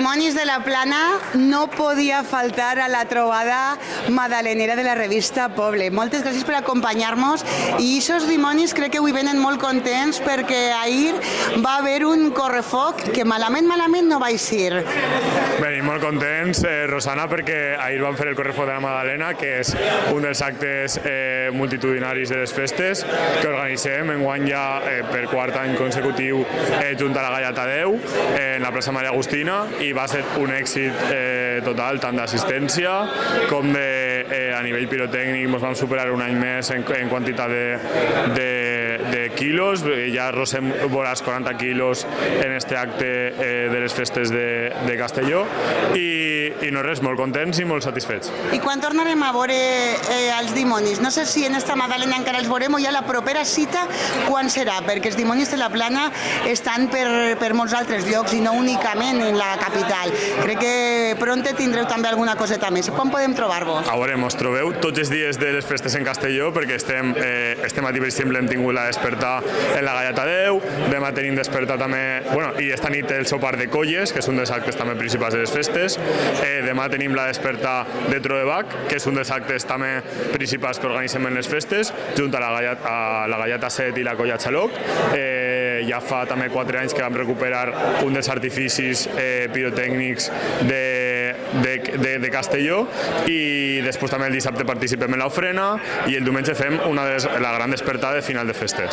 Dimonis de la Plana no podia faltar a la trobada madalenera de la revista Poble. Moltes gràcies per acompanyar-nos i aquests dimonis crec que avui venen molt contents perquè ahir va haver un correfoc que malament no va eixir. Venim molt contents, Rosana, perquè ahir vam fer el correfoc de la Madalena, que és un dels actes multitudinaris de les festes que organitzem enguany ja per quart any consecutiu junt a la Gallata 10 en la plaça Maria Agustina, i va ser un èxit total, tant d'assistència com a nivell pirotècnic. Ens vam superar un any més en quantitat de quilos, ja rosem vora els 40 quilos en este acte de les festes de Castelló, i no res, molt contents i molt satisfets. I quan tornarem a veure els dimonis? No sé si en esta Madalena encara els veurem o ja la propera cita quan serà, perquè els dimonis de la Plana estan per molts altres llocs i no únicament en la capital. Crec que pront tindreu també alguna coseta més. Quan podem trobar-vos? A veure, ens trobeu tots els dies de les festes en Castelló, perquè este matí, per exemple, hem tingut la despertar en la Gallata 10, demà tenim despertar també, i esta nit el sopar de colles, que és un dels actes també principals de les festes, demà tenim la despertar de Troebac, que és un dels actes també principals que organitzem en les festes, junt a la Gallata 7 i la Colla Xaloc. Ja fa també 4 anys que vam recuperar un dels artificis pirotècnics de Castelló, i després també el dissabte participem en l'ofrena i el diumenge fem la gran despertada de final de festes.